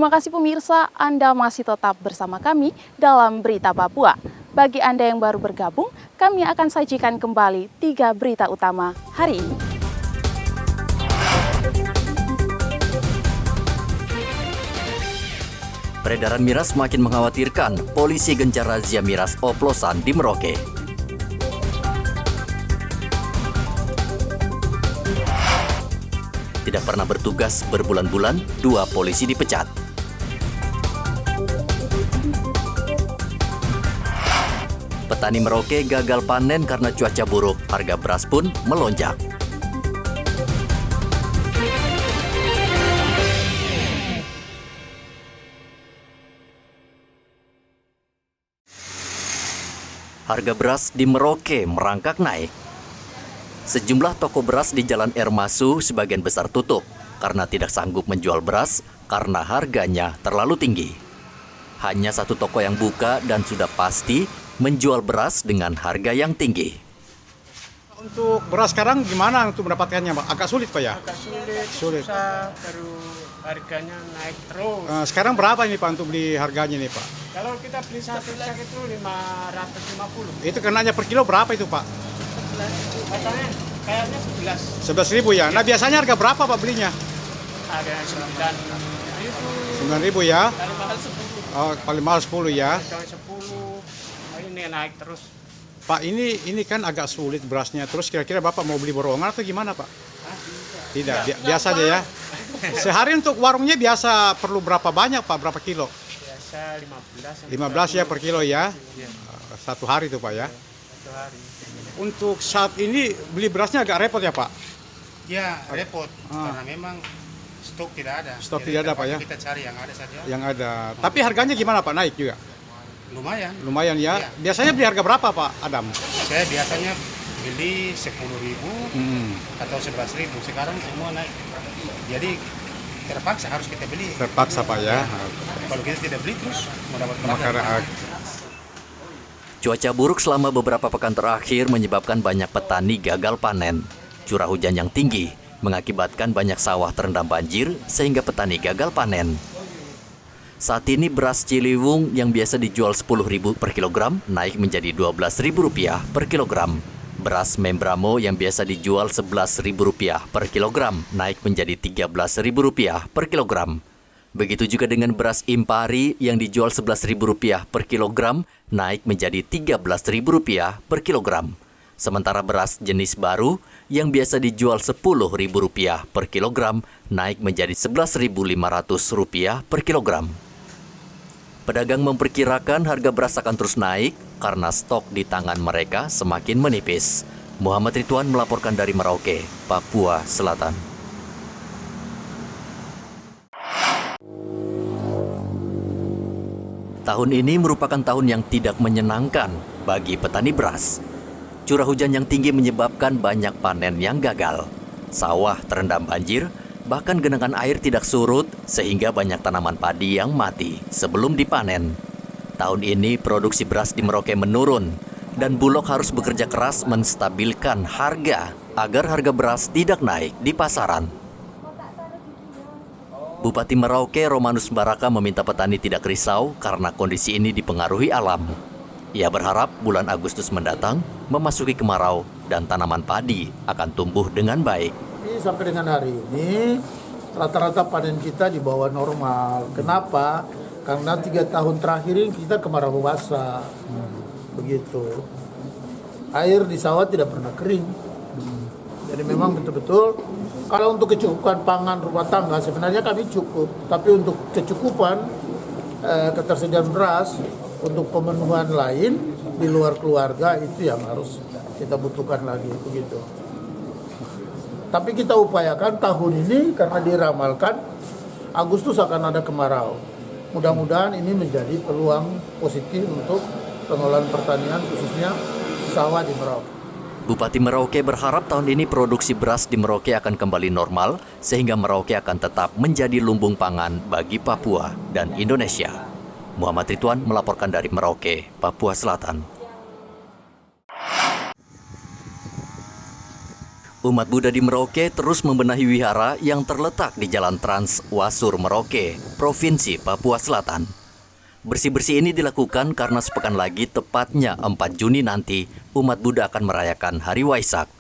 Terima kasih pemirsa, Anda masih tetap bersama kami dalam Berita Papua. Bagi Anda yang baru bergabung, kami akan sajikan kembali 3 berita utama hari ini. Peredaran miras semakin mengkhawatirkan, polisi gencar razia miras oplosan di Merauke. Tidak pernah bertugas berbulan-bulan, 2 polisi dipecat. Petani Merauke gagal panen karena cuaca buruk, harga beras pun melonjak. Harga beras di Merauke merangkak naik. Sejumlah toko beras di Jalan Ermasu sebagian besar tutup karena tidak sanggup menjual beras karena harganya terlalu tinggi. Hanya 1 toko yang buka dan sudah pasti menjual beras dengan harga yang tinggi. Untuk beras sekarang gimana untuk mendapatkannya, Pak? Agak sulit, Pak ya? Agak sulit. Susah, baru harganya naik terus. Sekarang berapa ini, Pak, untuk beli harganya nih, Pak? Kalau kita beli 1 sak itu 550. Itu kenanya per kilo berapa itu, Pak? Katanya kayaknya 11. 11.000 ya? Nah, biasanya harga berapa, Pak, belinya? Ada 9.000. 9.000 ya? Paling mahal 10. Oh, paling mahal 10 ya? Kalau 10, ini naik terus. Pak, ini kan agak sulit berasnya. Terus kira-kira Bapak mau beli borongan atau gimana, Pak? Tidak, biasa aja ya? Sehari untuk warungnya biasa perlu berapa banyak, Pak? Berapa kilo? Biasa 15. 15 ya per kilo ya? Iya. 1 hari itu, Pak ya? 1 hari. Untuk saat ini beli berasnya agak repot ya, Pak? Ya, repot karena memang stok tidak ada. Stok Jadi tidak ada, Pak ya? Kita cari yang ada saja. Yang ada. Tapi harganya gimana, Pak? Naik juga? Lumayan. Lumayan ya. Iya. Biasanya beli harga berapa, Pak Adam? Saya biasanya beli 10.000 atau 11.000. Sekarang semua naik. Jadi terpaksa harus kita beli. Terpaksa, Pak ya. Kalau kita tidak beli terus mau dapat Makanya berapa? Cuaca buruk selama beberapa pekan terakhir menyebabkan banyak petani gagal panen. Curah hujan yang tinggi mengakibatkan banyak sawah terendam banjir sehingga petani gagal panen. Saat ini beras Ciliwung yang biasa dijual Rp10.000 per kilogram naik menjadi Rp12.000 per kilogram. Beras Membramo yang biasa dijual Rp11.000 per kilogram naik menjadi Rp13.000 per kilogram. Begitu juga dengan beras Impari yang dijual Rp11.000 per kilogram naik menjadi Rp13.000 per kilogram. Sementara beras jenis baru yang biasa dijual Rp10.000 per kilogram naik menjadi Rp11.500 per kilogram. Pedagang memperkirakan harga beras akan terus naik karena stok di tangan mereka semakin menipis. Muhammad Ridwan melaporkan dari Merauke, Papua Selatan. Tahun ini merupakan tahun yang tidak menyenangkan bagi petani beras. Curah hujan yang tinggi menyebabkan banyak panen yang gagal. Sawah terendam banjir, bahkan genangan air tidak surut sehingga banyak tanaman padi yang mati sebelum dipanen. Tahun ini produksi beras di Merauke menurun dan Bulog harus bekerja keras menstabilkan harga agar harga beras tidak naik di pasaran. Bupati Merauke Romanus Baraka meminta petani tidak risau karena kondisi ini dipengaruhi alam. Ia berharap bulan Agustus mendatang memasuki kemarau dan tanaman padi akan tumbuh dengan baik. Sampai dengan hari ini rata-rata panen kita di bawah normal. Kenapa? Karena 3 tahun terakhir ini kita kemarau basah. Begitu. Air di sawah tidak pernah kering. Jadi memang betul-betul kalau untuk kecukupan pangan rumah tangga sebenarnya kami cukup. Tapi untuk kecukupan ketersediaan beras untuk pemenuhan lain di luar keluarga itu yang harus kita butuhkan lagi begitu. Tapi kita upayakan tahun ini karena diramalkan Agustus akan ada kemarau. Mudah-mudahan ini menjadi peluang positif untuk pengelolaan pertanian khususnya sawah di Merauke. Bupati Merauke berharap tahun ini produksi beras di Merauke akan kembali normal sehingga Merauke akan tetap menjadi lumbung pangan bagi Papua dan Indonesia. Muhammad Ridwan melaporkan dari Merauke, Papua Selatan. Umat Buddha di Merauke terus membenahi wihara yang terletak di Jalan Trans Wasur Merauke, Provinsi Papua Selatan. Bersih-bersih ini dilakukan karena sepekan lagi, tepatnya 4 Juni nanti, umat Buddha akan merayakan Hari Waisak.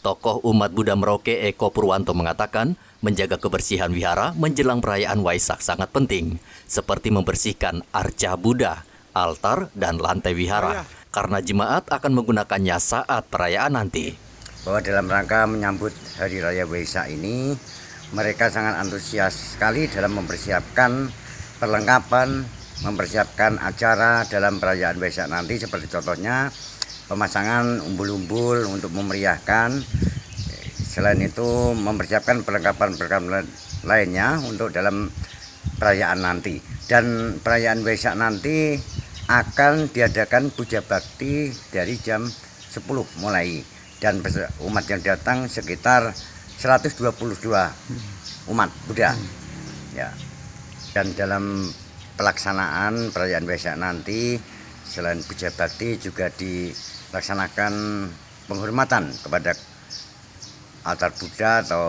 Tokoh umat Buddha Merauke Eko Purwanto mengatakan, menjaga kebersihan wihara menjelang perayaan Waisak sangat penting, seperti membersihkan arca Buddha, altar, dan lantai wihara, karena jemaat akan menggunakannya saat perayaan nanti. Bahwa dalam rangka menyambut Hari Raya Waisak ini, mereka sangat antusias sekali dalam mempersiapkan perlengkapan, mempersiapkan acara dalam perayaan Waisak nanti, seperti contohnya pemasangan umbul-umbul untuk memeriahkan. Selain itu mempersiapkan perlengkapan-perlengkapan lainnya untuk dalam perayaan nanti. Dan perayaan Waisak nanti akan diadakan puja bakti dari jam 10 mulai. Dan umat yang datang sekitar 122 umat Buddha. Ya. Dan dalam pelaksanaan perayaan Waisak nanti, selain puja bakti juga dilaksanakan penghormatan kepada altar Buddha atau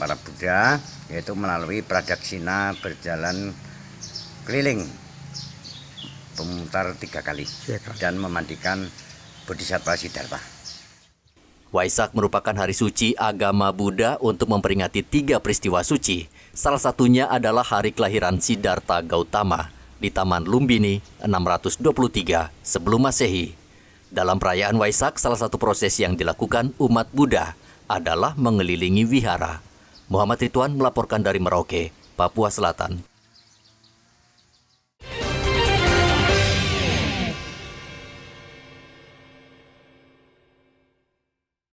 para Buddha, yaitu melalui pradaksina berjalan keliling pemutar 3 kali dan memandikan Bodhisattva Siddhartha. Waisak merupakan hari suci agama Buddha untuk memperingati 3 peristiwa suci. Salah satunya adalah hari kelahiran Siddhartha Gautama di Taman Lumbini 623 sebelum Masehi. Dalam perayaan Waisak, salah satu proses yang dilakukan umat Buddha adalah mengelilingi wihara. Muhammad Ridwan melaporkan dari Merauke, Papua Selatan.